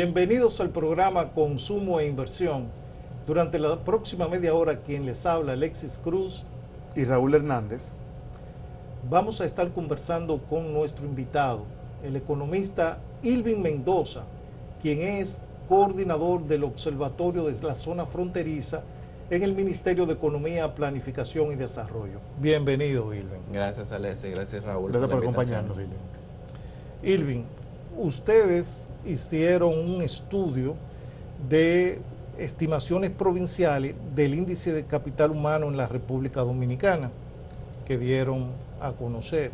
Bienvenidos al programa Consumo e Inversión. Durante la próxima media hora, quien les habla, Alexis Cruz y Raúl Hernández. Vamos a estar conversando con nuestro invitado, el economista Ilvin Mendoza, quien es coordinador del Observatorio de la Zona Fronteriza en el Ministerio de Economía, Planificación y Desarrollo. Bienvenido, Ilvin. Gracias, Alexis. Gracias, Raúl. Gracias por acompañarnos, Ilvin. Ilvin, ustedes hicieron un estudio de estimaciones provinciales del índice de capital humano en la República Dominicana que dieron a conocer.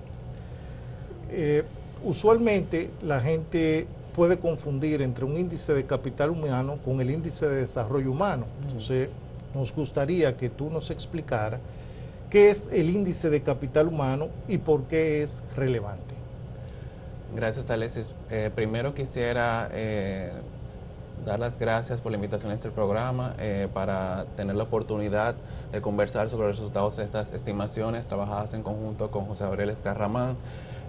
Usualmente la gente puede confundir entre un índice de capital humano con el índice de desarrollo humano. Entonces, nos gustaría que tú nos explicaras qué es el índice de capital humano y por qué es relevante. Gracias, Alexis. Primero quisiera dar las gracias por la invitación a este programa para tener la oportunidad de conversar sobre los resultados de estas estimaciones trabajadas en conjunto con José Gabriel Escarramán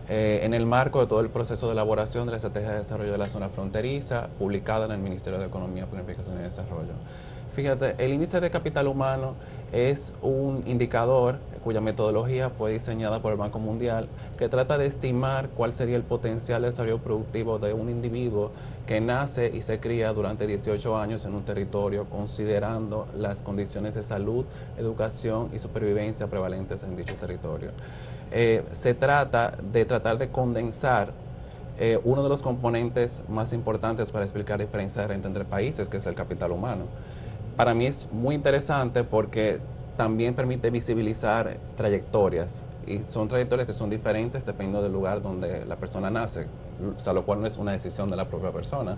en el marco de todo el proceso de elaboración de la Estrategia de Desarrollo de la Zona Fronteriza publicada en el Ministerio de Economía, Planificación y Desarrollo. Fíjate, el índice de capital humano es un indicador cuya metodología fue diseñada por el Banco Mundial que trata de estimar cuál sería el potencial de desarrollo productivo de un individuo que nace y se cría durante 18 años en un territorio considerando las condiciones de salud, educación y supervivencia prevalentes en dicho territorio. Se trata de condensar uno de los componentes más importantes para explicar diferencias de renta entre países, que es el capital humano. Para mí es muy interesante porque también permite visibilizar trayectorias, y son trayectorias que son diferentes dependiendo del lugar donde la persona nace, o sea, lo cual no es una decisión de la propia persona,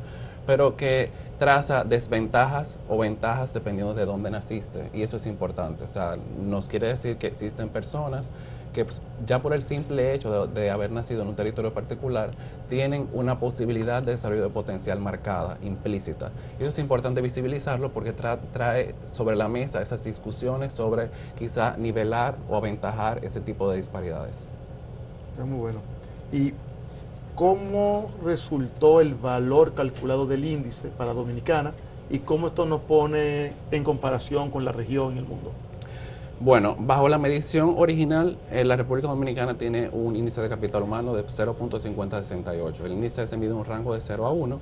pero que traza desventajas o ventajas dependiendo de dónde naciste, y eso es importante. O sea, nos quiere decir que existen personas que pues, ya por el simple hecho de haber nacido en un territorio particular, tienen una posibilidad de desarrollo de potencial marcada, implícita. Y eso es importante visibilizarlo porque trae sobre la mesa esas discusiones sobre quizá nivelar o aventajar ese tipo de disparidades. Es muy bueno. ¿Y cómo resultó el valor calculado del índice para Dominicana y cómo esto nos pone en comparación con la región y el mundo? Bueno, bajo la medición original, la República Dominicana tiene un índice de capital humano de 0.5068. El índice se mide en un rango de 0 a 1,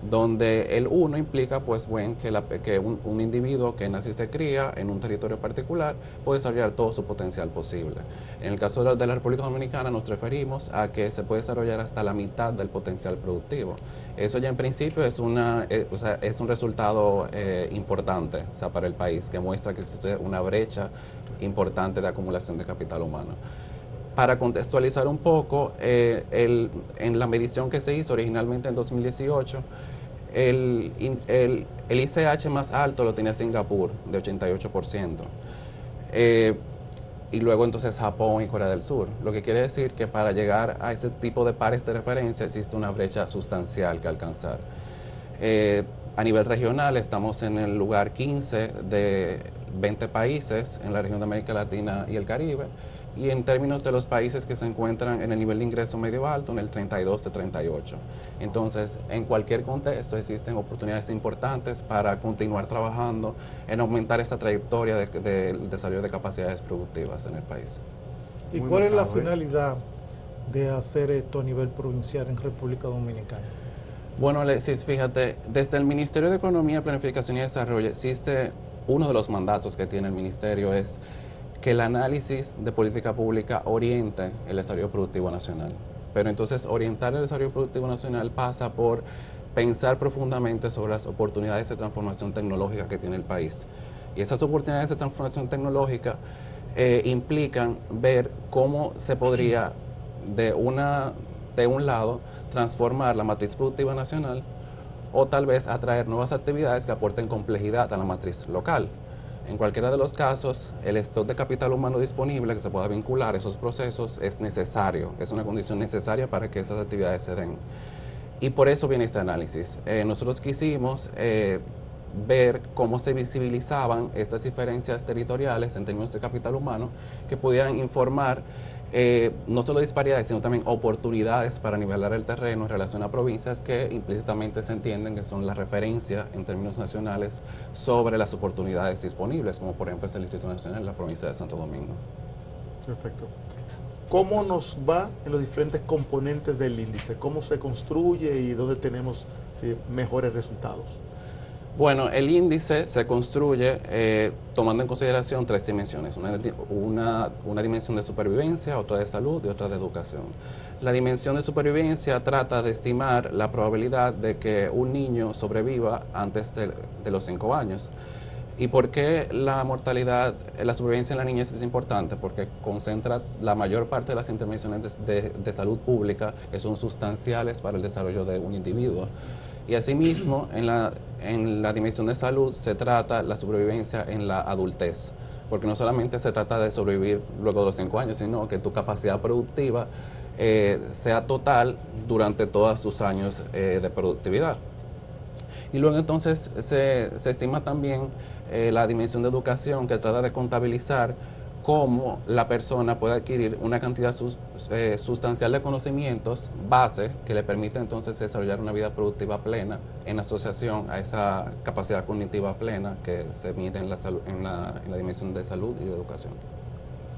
donde el 1 implica, pues, bueno, que un individuo que nace y se cría en un territorio particular puede desarrollar todo su potencial posible. En el caso de la República Dominicana nos referimos a que se puede desarrollar hasta la mitad del potencial productivo. Eso ya en principio es un resultado importante, o sea, para el país, que muestra que existe una brecha importante de acumulación de capital humano. Para contextualizar un poco, en la medición que se hizo originalmente en 2018, el ICH más alto lo tenía Singapur, de 88%. Y luego entonces Japón y Corea del Sur. Lo que quiere decir que para llegar a ese tipo de pares de referencia existe una brecha sustancial que alcanzar. A nivel regional estamos en el lugar 15 de 20 países en la región de América Latina y el Caribe, y en términos de los países que se encuentran en el nivel de ingreso medio alto, en el 32 de 38. Entonces, en cualquier contexto existen oportunidades importantes para continuar trabajando en aumentar esa trayectoria del desarrollo de capacidades productivas en el país. ¿Y cuál es la finalidad de hacer esto a nivel provincial en República Dominicana? Bueno, Alexis, fíjate, desde el Ministerio de Economía, Planificación y Desarrollo existe uno de los mandatos que tiene el Ministerio es que el análisis de política pública oriente el desarrollo productivo nacional. Pero entonces orientar el desarrollo productivo nacional pasa por pensar profundamente sobre las oportunidades de transformación tecnológica que tiene el país. Y esas oportunidades de transformación tecnológica implican ver cómo se podría de un lado transformar la matriz productiva nacional o tal vez atraer nuevas actividades que aporten complejidad a la matriz local. En cualquiera de los casos, el stock de capital humano disponible que se pueda vincular a esos procesos es necesario, es una condición necesaria para que esas actividades se den. Y por eso viene este análisis. Nosotros quisimos ver cómo se visibilizaban estas diferencias territoriales en términos de capital humano que pudieran informar no solo disparidades, sino también oportunidades para nivelar el terreno en relación a provincias que implícitamente se entienden que son la referencia en términos nacionales sobre las oportunidades disponibles, como por ejemplo es el Instituto Nacional en la provincia de Santo Domingo. Perfecto. ¿Cómo nos va en los diferentes componentes del índice? ¿Cómo se construye y dónde tenemos mejores resultados? Bueno, el índice se construye tomando en consideración tres dimensiones, una dimensión de supervivencia, otra de salud y otra de educación. La dimensión de supervivencia trata de estimar la probabilidad de que un niño sobreviva antes de los 5 años. ¿Y por qué la mortalidad, la supervivencia en la niñez es importante? Porque concentra la mayor parte de las intervenciones de salud pública que son sustanciales para el desarrollo de un individuo. Y asimismo, en la dimensión de salud se trata la supervivencia en la adultez, porque no solamente se trata de sobrevivir luego de los 5 años, sino que tu capacidad productiva sea total durante todos tus años de productividad. Y luego entonces se estima también la dimensión de educación, que trata de contabilizar cómo la persona puede adquirir una cantidad sustancial de conocimientos base que le permite entonces desarrollar una vida productiva plena en asociación a esa capacidad cognitiva plena que se mide en la dimensión de salud y de educación.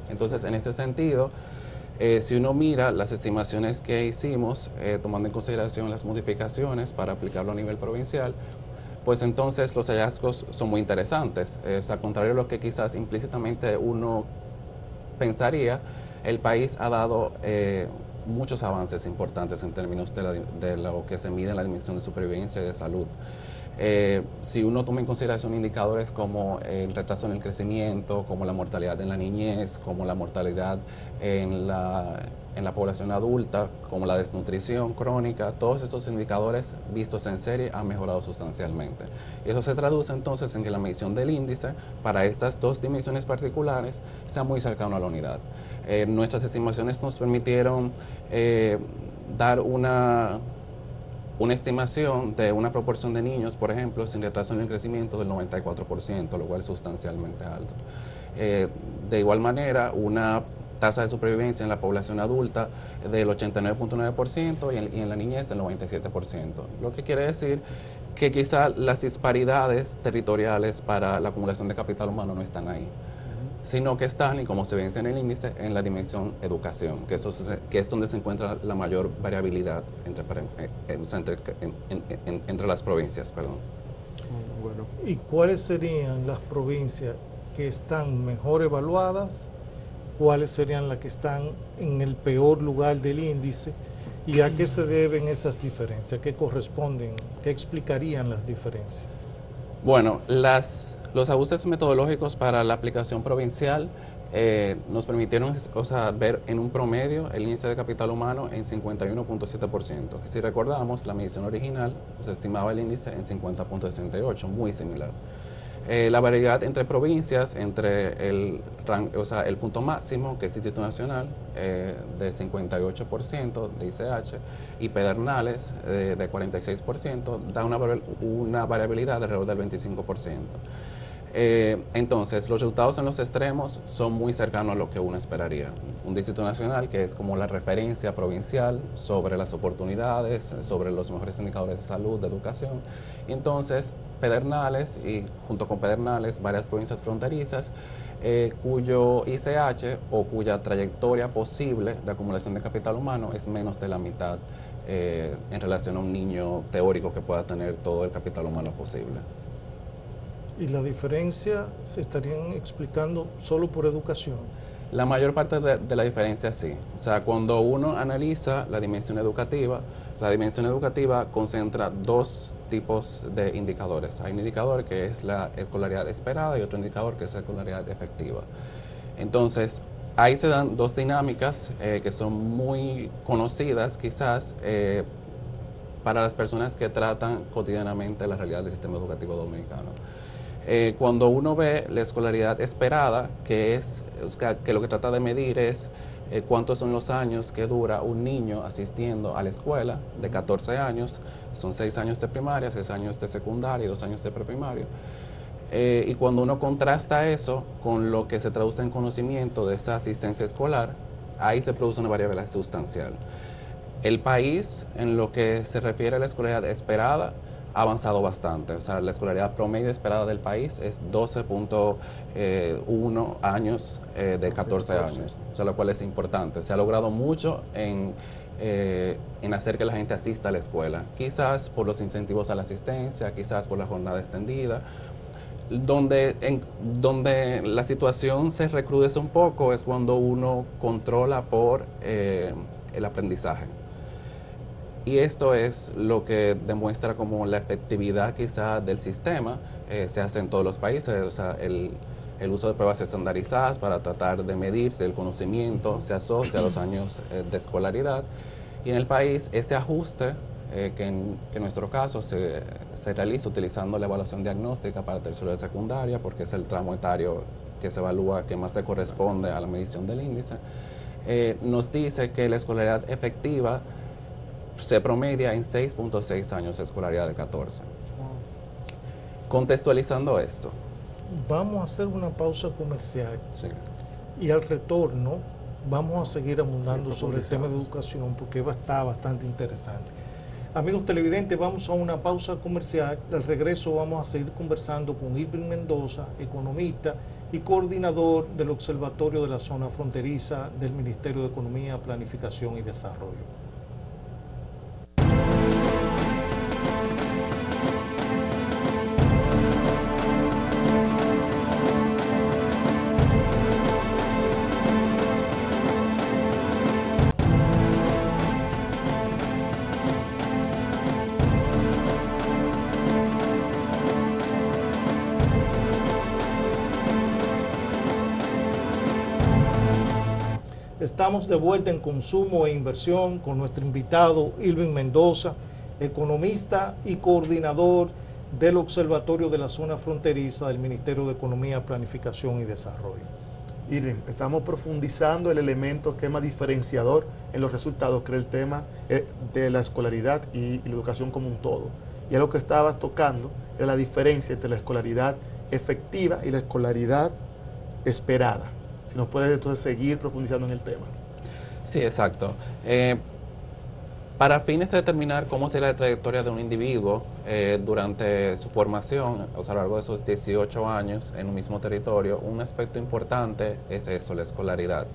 Entonces, en ese sentido, si uno mira las estimaciones que hicimos, tomando en consideración las modificaciones para aplicarlo a nivel provincial, pues entonces los hallazgos son muy interesantes. Al contrario de lo que quizás implícitamente uno pensaría, el país ha dado muchos avances importantes en términos de lo que se mide en la dimensión de supervivencia y de salud. Si uno toma en consideración indicadores como el retraso en el crecimiento, como la mortalidad en la niñez, como la mortalidad en la población adulta, como la desnutrición crónica, todos estos indicadores vistos en serie han mejorado sustancialmente. Y eso se traduce entonces en que la medición del índice para estas dos dimensiones particulares sea muy cercano a la unidad. Nuestras estimaciones nos permitieron dar una estimación de una proporción de niños, por ejemplo, sin retraso en el crecimiento del 94%, lo cual es sustancialmente alto. De igual manera, una tasa de supervivencia en la población adulta del 89.9% y en la niñez del 97%. Lo que quiere decir que quizá las disparidades territoriales para la acumulación de capital humano no están ahí, sino que están, y como se ve en el índice, en la dimensión educación, que es donde se encuentra la mayor variabilidad entre las provincias. Perdón. Bueno. ¿Y cuáles serían las provincias que están mejor evaluadas? ¿Cuáles serían las que están en el peor lugar del índice? ¿Y a qué se deben esas diferencias? ¿Qué corresponden? ¿Qué explicarían las diferencias? Bueno, los ajustes metodológicos para la aplicación provincial nos permitieron ver en un promedio el índice de capital humano en 51.7%, que si recordamos, la medición original se estimaba el índice en 50.68, muy similar. La variedad entre provincias, entre el punto máximo, que es Instituto Nacional, de 58% de ICH, y Pedernales, de 46%, da una variabilidad de alrededor del 25%. Entonces, los resultados en los extremos son muy cercanos a lo que uno esperaría. Un Distrito Nacional, que es como la referencia provincial sobre las oportunidades, sobre los mejores indicadores de salud, de educación. Y entonces, Pedernales, y junto con Pedernales, varias provincias fronterizas, cuyo ICH o cuya trayectoria posible de acumulación de capital humano es menos de la mitad en relación a un niño teórico que pueda tener todo el capital humano posible. ¿Y la diferencia se estarían explicando solo por educación? La mayor parte de la diferencia sí. O sea, cuando uno analiza la dimensión educativa concentra dos tipos de indicadores. Hay un indicador que es la escolaridad esperada y otro indicador que es la escolaridad efectiva. Entonces, ahí se dan dos dinámicas que son muy conocidas quizás para las personas que tratan cotidianamente la realidad del sistema educativo dominicano. Cuando uno ve la escolaridad esperada, que lo que trata de medir es cuántos son los años que dura un niño asistiendo a la escuela, de 14 años, son 6 años de primaria, 6 años de secundaria y 2 años de preprimario. Y cuando uno contrasta eso con lo que se traduce en conocimiento de esa asistencia escolar, ahí se produce una variabilidad sustancial. El país, en lo que se refiere a la escolaridad esperada, ha avanzado bastante. O sea, la escolaridad promedio esperada del país es 12.1 años de 14 años, o sea, lo cual es importante. Se ha logrado mucho en hacer que la gente asista a la escuela, quizás por los incentivos a la asistencia, quizás por la jornada extendida. Donde la situación se recrudece un poco es cuando uno controla por el aprendizaje. Y esto es lo que demuestra como la efectividad quizá del sistema. Se hace en todos los países, o sea, el uso de pruebas estandarizadas para tratar de medirse el conocimiento se asocia a los años de escolaridad. Y en el país ese ajuste, que en nuestro caso se realiza utilizando la evaluación diagnóstica para tercero de secundaria, porque es el tramo etario que se evalúa, que más se corresponde a la medición del índice, nos dice que la escolaridad efectiva se promedia en 6.6 años de escolaridad de 14. Contextualizando esto. Vamos a hacer una pausa comercial. Sí. Y al retorno vamos a seguir abundando Sí, sobre el tema de educación porque va a estar bastante interesante. Amigos televidentes, vamos a una pausa comercial. Al regreso vamos a seguir conversando con Irving Mendoza, economista y coordinador del Observatorio de la Zona Fronteriza del Ministerio de Economía, Planificación y Desarrollo. Estamos de vuelta en Consumo e Inversión con nuestro invitado Irving Mendoza, economista y coordinador del Observatorio de la Zona Fronteriza del Ministerio de Economía, Planificación y Desarrollo. Irving, estamos profundizando el elemento que es más diferenciador en los resultados, que es el tema de la escolaridad y la educación como un todo. Y lo que estabas tocando era la diferencia entre la escolaridad efectiva y la escolaridad esperada. Si nos puedes entonces seguir profundizando en el tema. Sí, exacto. Para fines de determinar cómo será la trayectoria de un individuo durante su formación, o sea, a lo largo de sus 18 años en un mismo territorio, un aspecto importante es eso, la escolaridad.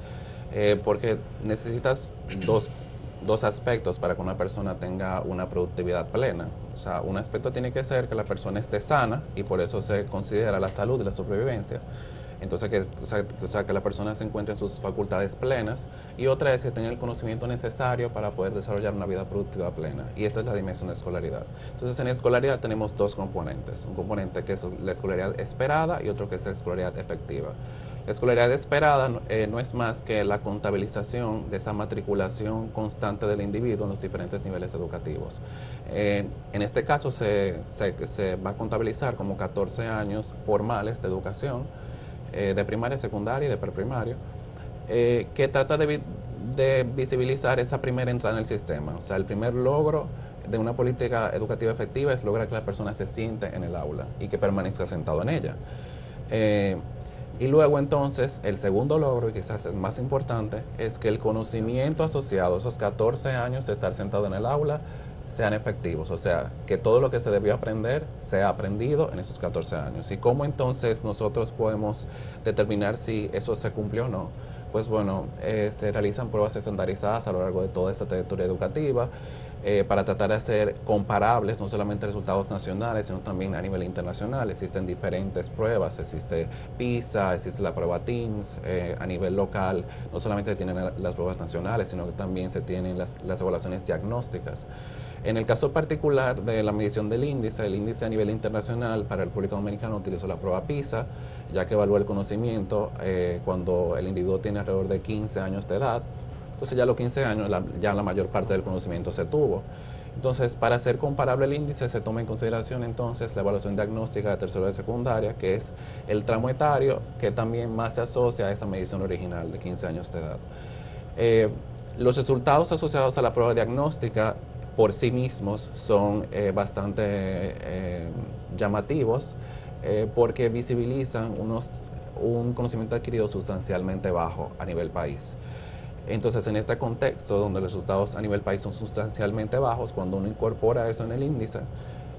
Porque necesitas dos aspectos para que una persona tenga una productividad plena. O sea, un aspecto tiene que ser que la persona esté sana y por eso se considera la salud y la supervivencia. Entonces, que la persona se encuentre en sus facultades plenas, y otra es que tenga el conocimiento necesario para poder desarrollar una vida productiva plena, y esa es la dimensión de escolaridad. Entonces, en escolaridad tenemos dos componentes, un componente que es la escolaridad esperada y otro que es la escolaridad efectiva. La escolaridad esperada no es más que la contabilización de esa matriculación constante del individuo en los diferentes niveles educativos. En este caso se va a contabilizar como 14 años formales de educación, de primaria, secundaria y de preprimario, que trata de visibilizar esa primera entrada en el sistema. O sea, el primer logro de una política educativa efectiva es lograr que la persona se siente en el aula y que permanezca sentado en ella. Y luego entonces, el segundo logro, y quizás es más importante, es que el conocimiento asociado a esos 14 años de estar sentado en el aula sean efectivos, o sea, que todo lo que se debió aprender sea aprendido en esos 14 años. ¿Y cómo entonces nosotros podemos determinar si eso se cumplió o no? Pues bueno, se realizan pruebas estandarizadas a lo largo de toda esta trayectoria educativa para tratar de hacer comparables no solamente resultados nacionales, sino también a nivel internacional. Existen diferentes pruebas, existe PISA, existe la prueba TIMSS, a nivel local no solamente tienen las pruebas nacionales, sino que también se tienen las evaluaciones diagnósticas. En el caso particular de la medición del índice, el índice a nivel internacional para el público dominicano utilizó la prueba PISA, ya que evalúa el conocimiento cuando el individuo tiene alrededor de 15 años de edad. Entonces ya a los 15 años ya la mayor parte del conocimiento se tuvo. Entonces, para hacer comparable el índice, se toma en consideración entonces la evaluación diagnóstica de tercero de secundaria, que es el tramo etario que también más se asocia a esa medición original de 15 años de edad. Los resultados asociados a la prueba diagnóstica por sí mismos son bastante llamativos porque visibilizan un conocimiento adquirido sustancialmente bajo a nivel país. Entonces, en este contexto, donde los resultados a nivel país son sustancialmente bajos, cuando uno incorpora eso en el índice,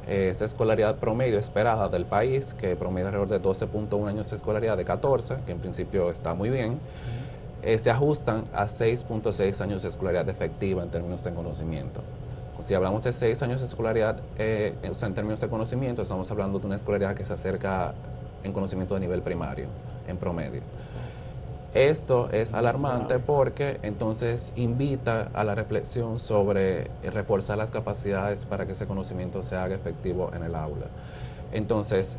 esa escolaridad promedio esperada del país, que promedia alrededor de 12.1 años de escolaridad de 14, que en principio está muy bien, se ajustan a 6.6 años de escolaridad efectiva en términos de conocimiento. Si hablamos de 6 años de escolaridad, o sea, en términos de conocimiento, estamos hablando de una escolaridad que se acerca en conocimiento de nivel primario, en promedio. Esto es alarmante porque entonces invita a la reflexión sobre reforzar las capacidades para que ese conocimiento se haga efectivo en el aula. Entonces,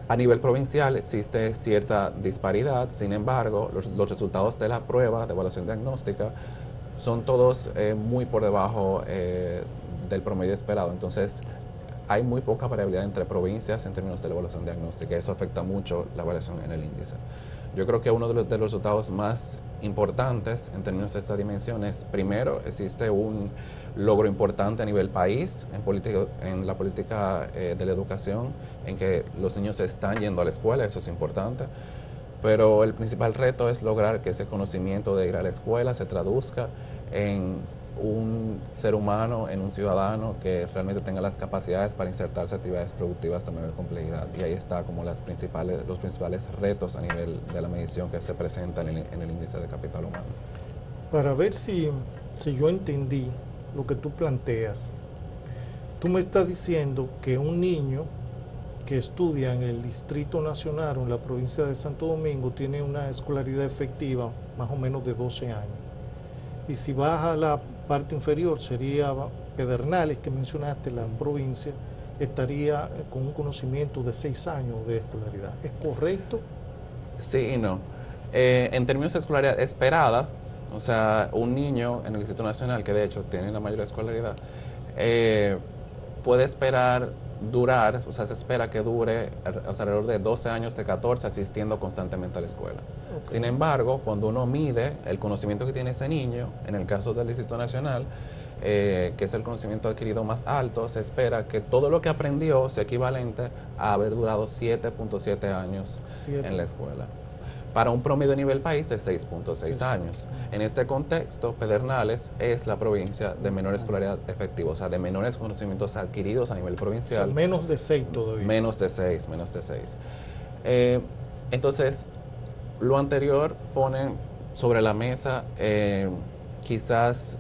a nivel provincial existe cierta disparidad, sin embargo, los resultados de la prueba de evaluación diagnóstica son todos muy por debajo del promedio esperado. Entonces, hay muy poca variabilidad entre provincias en términos de la evaluación diagnóstica y eso afecta mucho la evaluación en el índice. Yo creo que uno de los resultados más importantes en términos de esta dimensión es, primero, existe un logro importante a nivel país en la política de la educación, en que los niños están yendo a la escuela, eso es importante, pero el principal reto es lograr que ese conocimiento de ir a la escuela se traduzca en un ser humano, en un ciudadano que realmente tenga las capacidades para insertarse en actividades productivas de mayor complejidad. Y ahí está como los principales retos a nivel de la medición que se presentan en el índice de capital humano. Para ver si yo entendí lo que tú planteas, tú me estás diciendo que un niño que estudia en el Distrito Nacional o en la provincia de Santo Domingo tiene una escolaridad efectiva más o menos de 12 años. Y si baja a la parte inferior, sería Pedernales, que mencionaste, la provincia, estaría con un conocimiento de 6 años de escolaridad. ¿Es correcto? Sí y no. En términos de escolaridad esperada, o sea, un niño en el Distrito Nacional, que de hecho tiene la mayor escolaridad, puede esperar durar, o sea, se espera que dure alrededor de 12 años de 14 asistiendo constantemente a la escuela. Okay. Sin embargo, cuando uno mide el conocimiento que tiene ese niño, en el caso del Distrito Nacional, que es el conocimiento adquirido más alto, se espera que todo lo que aprendió sea equivalente a haber durado 7.7 años en la escuela, para un promedio a nivel país de 6.6 años. En este contexto, Pedernales es la provincia de menor escolaridad efectiva, o sea, de menores conocimientos adquiridos a nivel provincial. O sea, menos de 6 todavía. Menos de 6. Entonces, lo anterior pone sobre la mesa quizás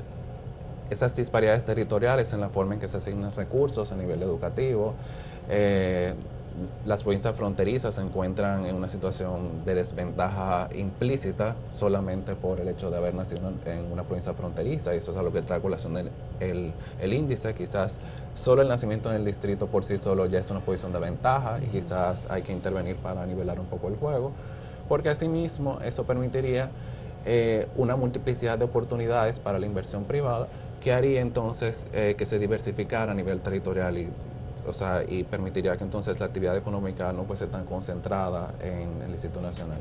esas disparidades territoriales en la forma en que se asignan recursos a nivel educativo. Las provincias fronterizas se encuentran en una situación de desventaja implícita solamente por el hecho de haber nacido en una provincia fronteriza, y eso es a lo que trae colación el índice. Quizás solo el nacimiento en el distrito por sí solo ya es una posición de ventaja y quizás hay que intervenir para nivelar un poco el juego, porque asimismo eso permitiría una multiplicidad de oportunidades para la inversión privada que haría entonces que se diversificara a nivel territorial y permitiría que entonces la actividad económica no fuese tan concentrada en el Distrito Nacional.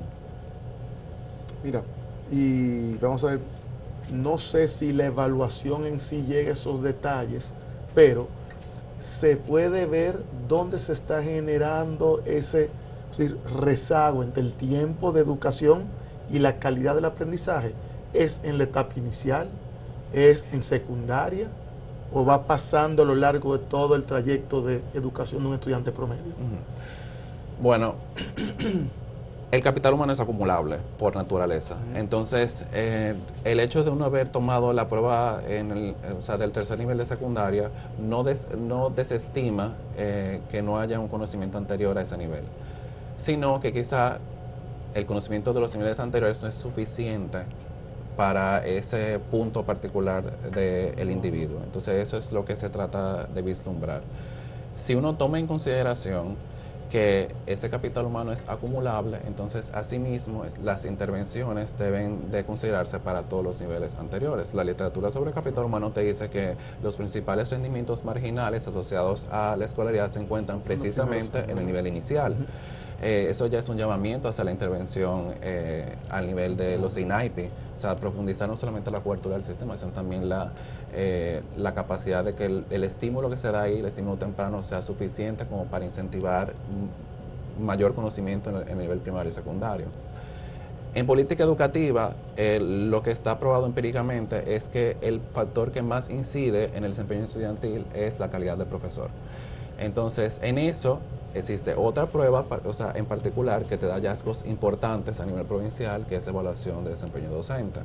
Mira, y vamos a ver, no sé si la evaluación en sí llega a esos detalles, pero se puede ver dónde se está generando ese rezago entre el tiempo de educación y la calidad del aprendizaje. ¿Es en la etapa inicial? ¿Es en secundaria? ¿O va pasando a lo largo de todo el trayecto de educación de un estudiante promedio? Bueno, el capital humano es acumulable por naturaleza. Entonces, el hecho de uno haber tomado la prueba del tercer nivel de secundaria no desestima que no haya un conocimiento anterior a ese nivel, sino que quizá el conocimiento de los niveles anteriores no es suficiente para ese punto particular del individuo. Entonces eso es lo que se trata de vislumbrar. Si uno toma en consideración que ese capital humano es acumulable, entonces asimismo las intervenciones deben de considerarse para todos los niveles anteriores. La literatura sobre capital humano te dice que los principales rendimientos marginales asociados a la escolaridad se encuentran precisamente en el nivel inicial. Eso ya es un llamamiento hacia la intervención al nivel de los INAIPI, o sea, profundizar no solamente la cobertura del sistema, sino también la capacidad de que el estímulo que se da ahí, el estímulo temprano, sea suficiente como para incentivar mayor conocimiento en el nivel primario y secundario. En política educativa, lo que está probado empíricamente es que el factor que más incide en el desempeño estudiantil es la calidad del profesor. Entonces, en eso existe otra prueba, o sea, en particular, que te da hallazgos importantes a nivel provincial, que es evaluación de desempeño docente.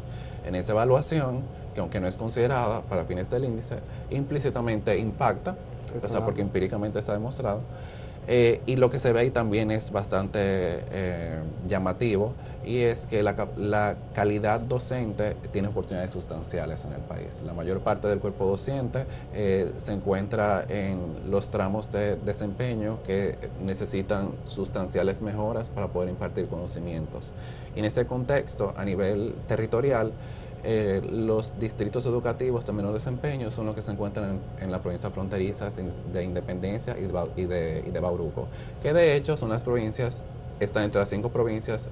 En esa evaluación, que aunque no es considerada para fines del índice, implícitamente impacta, o sea, porque empíricamente está demostrado. Y lo que se ve ahí también es bastante llamativo, y es que la calidad docente tiene oportunidades sustanciales en el país. La mayor parte del cuerpo docente se encuentra en los tramos de desempeño que necesitan sustanciales mejoras para poder impartir conocimientos. Y en ese contexto, a nivel territorial, los distritos educativos de menor desempeño son los que se encuentran en la provincia fronteriza de Independencia y de Bauruco, que de hecho son las provincias, están entre las 5 provincias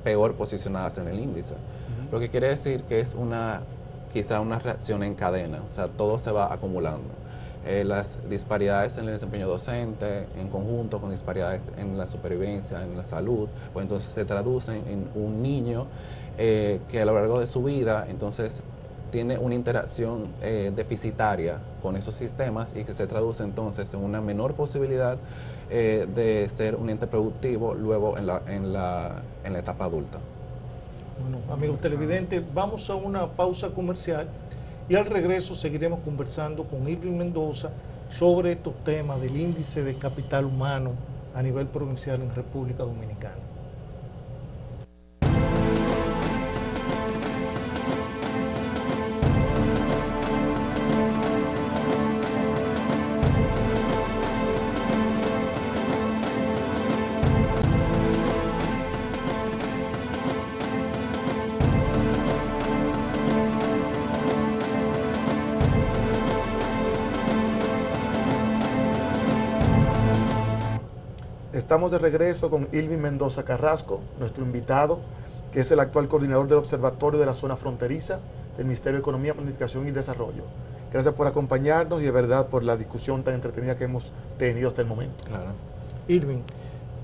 peor posicionadas en el índice. Lo que quiere decir que es quizá una reacción en cadena, o sea, todo se va acumulando. Las disparidades en el desempeño docente, en conjunto con disparidades en la supervivencia, en la salud, pues entonces se traducen en un niño que a lo largo de su vida entonces tiene una interacción deficitaria con esos sistemas, y que se traduce entonces en una menor posibilidad de ser un ente productivo luego en la etapa adulta. Bueno, amigos televidentes, vamos a una pausa comercial y al regreso seguiremos conversando con Irving Mendoza sobre estos temas del índice de capital humano a nivel provincial en República Dominicana. Estamos de regreso con Irving Mendoza Carrasco, nuestro invitado, que es el actual coordinador del Observatorio de la Zona Fronteriza del Ministerio de Economía, Planificación y Desarrollo. Gracias por acompañarnos y de verdad por la discusión tan entretenida que hemos tenido hasta el momento. Claro. Irving,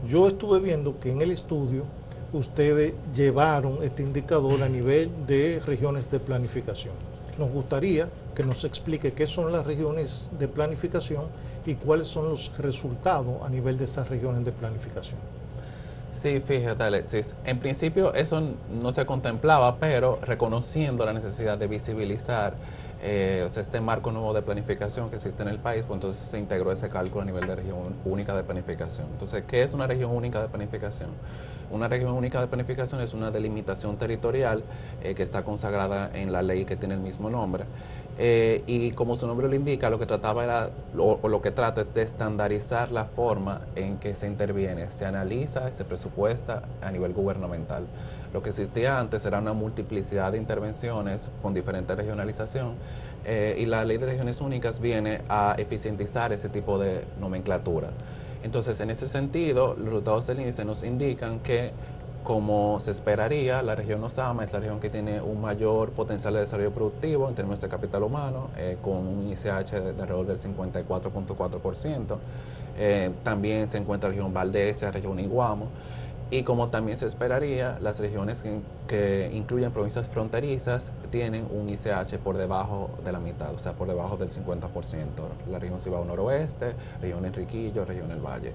yo estuve viendo que en el estudio ustedes llevaron este indicador a nivel de regiones de planificación. Nos gustaría que nos explique qué son las regiones de planificación y cuáles son los resultados a nivel de esas regiones de planificación. Sí, fíjate, Alexis, en principio eso no se contemplaba, pero reconociendo la necesidad de visibilizar o sea, este marco nuevo de planificación que existe en el país, pues entonces se integró ese cálculo a nivel de región única de planificación. Entonces, ¿qué es una región única de planificación? Una región única de planificación es una delimitación territorial que está consagrada en la ley que tiene el mismo nombre. Y como su nombre lo indica, lo que trataba era, o lo que trata es de estandarizar la forma en que se interviene, se analiza y se presupuesta a nivel gubernamental. Lo que existía antes era una multiplicidad de intervenciones con diferente regionalización, y la ley de regiones únicas viene a eficientizar ese tipo de nomenclatura. Entonces, en ese sentido, los resultados del índice nos indican que, como se esperaría, la región Osama es la región que tiene un mayor potencial de desarrollo productivo en términos de capital humano, con un ICH de alrededor del 54.4%. También se encuentra la región Valdesia, región Iguamo. Y como también se esperaría, las regiones que incluyen provincias fronterizas tienen un ICH por debajo de la mitad, o sea, por debajo del 50%. La región Cibao Noroeste, región Enriquillo, región El Valle.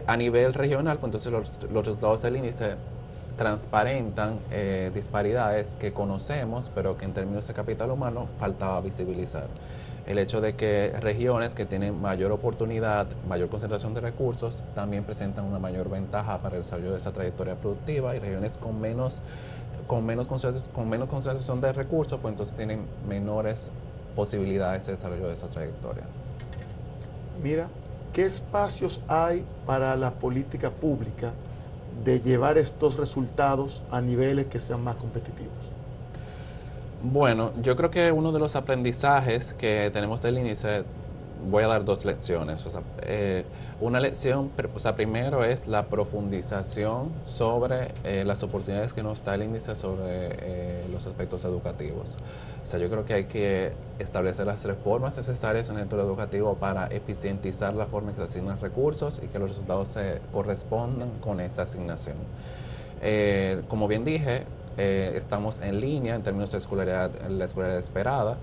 A nivel regional, pues entonces los resultados del índice transparentan disparidades que conocemos, pero que en términos de capital humano faltaba visibilizar. El hecho de que regiones que tienen mayor oportunidad, mayor concentración de recursos, también presentan una mayor ventaja para el desarrollo de esa trayectoria productiva, y regiones con menos concentración de recursos, pues entonces tienen menores posibilidades de desarrollo de esa trayectoria. Mira, ¿qué espacios hay para la política pública de llevar estos resultados a niveles que sean más competitivos? Bueno, yo creo que uno de los aprendizajes que tenemos del índice, voy a dar 2 lecciones. O sea, una lección, o sea, primero es la profundización sobre las oportunidades que nos da el índice sobre los aspectos educativos. O sea, yo creo que hay que establecer las reformas necesarias en el sector educativo para eficientizar la forma en que se asignan recursos y que los resultados se correspondan con esa asignación. Como bien dije, estamos en línea en términos de escolaridad, la escolaridad esperada,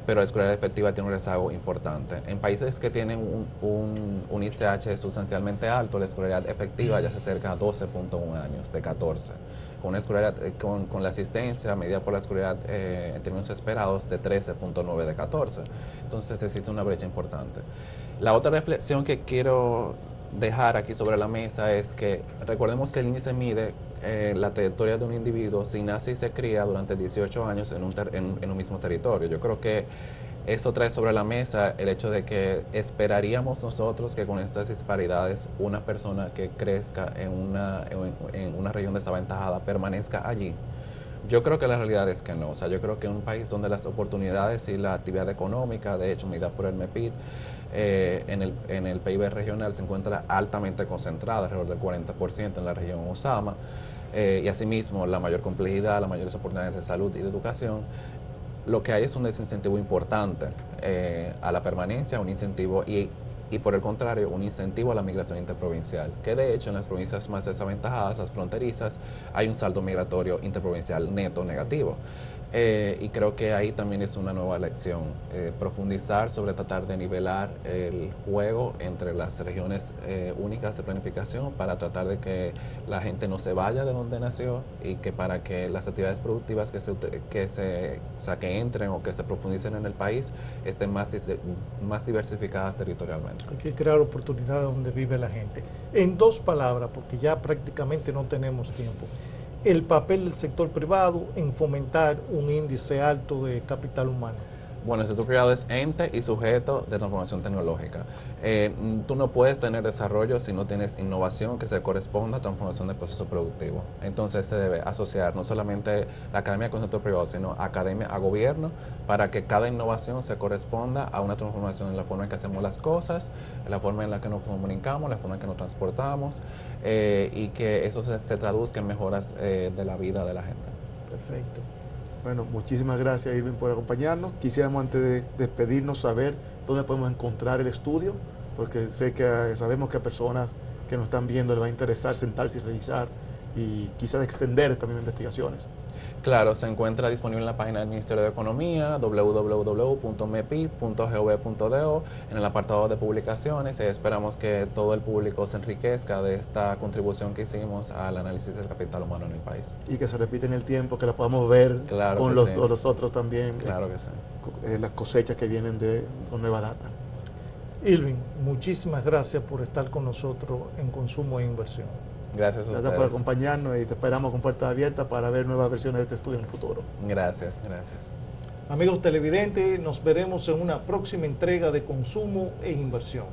pero la escolaridad efectiva tiene un rezago importante. En países que tienen un ICH sustancialmente alto, la escolaridad efectiva ya se acerca a 12.1 años de 14, con, una escolaridad, con la asistencia medida por la escolaridad en términos esperados de 13.9 de 14. Entonces existe una brecha importante. La otra reflexión que quiero dejar aquí sobre la mesa es que recordemos que el índice mide la trayectoria de un individuo si nace y se cría durante 18 años en un mismo territorio. Yo creo que eso trae sobre la mesa el hecho de que esperaríamos nosotros que con estas disparidades una persona que crezca en una región desaventajada permanezca allí. Yo creo que la realidad es que no. O sea, yo creo que en un país donde las oportunidades y la actividad económica, de hecho, medida por el MEPID, en el PIB regional se encuentra altamente concentrada, alrededor del 40% en la región Osama, y asimismo la mayor complejidad, las mayores oportunidades de salud y de educación. Lo que hay es un desincentivo importante a la permanencia, un incentivo y por el contrario, un incentivo a la migración interprovincial, que de hecho en las provincias más desaventajadas, las fronterizas, hay un saldo migratorio interprovincial neto negativo. Y creo que ahí también es una nueva lección, profundizar sobre tratar de nivelar el juego entre las regiones únicas de planificación para tratar de que la gente no se vaya de donde nació y que para que las actividades productivas que entren o que se profundicen en el país estén más diversificadas territorialmente. Hay que crear oportunidades donde vive la gente. En dos palabras, porque ya prácticamente no tenemos tiempo. El papel del sector privado en fomentar un índice alto de capital humano. Bueno, el sector privado es ente y sujeto de transformación tecnológica. Tú no puedes tener desarrollo si no tienes innovación que se corresponda a transformación del proceso productivo. Entonces se debe asociar no solamente la academia con el sector privado, sino academia a gobierno para que cada innovación se corresponda a una transformación en la forma en que hacemos las cosas, en la forma en la que nos comunicamos, la forma en que nos transportamos y que eso se traduzca en mejoras de la vida de la gente. Perfecto. Bueno, muchísimas gracias, Irving, por acompañarnos. Quisiéramos, antes de despedirnos, saber dónde podemos encontrar el estudio, porque sabemos que a personas que nos están viendo les va a interesar sentarse y revisar y quizás extender también investigaciones. Claro, se encuentra disponible en la página del Ministerio de Economía, www.mepid.gov.do, en el apartado de publicaciones, y esperamos que todo el público se enriquezca de esta contribución que hicimos al análisis del capital humano en el país. Y que se repita en el tiempo, que la podamos ver con los otros también. Claro que sí. Las cosechas que vienen con nueva data. Irving, muchísimas gracias por estar con nosotros en Consumo e Inversión. Gracias a ustedes. Gracias por acompañarnos y te esperamos con puertas abiertas para ver nuevas versiones de este estudio en el futuro. Gracias, gracias. Amigos televidentes, nos veremos en una próxima entrega de Consumo e Inversión.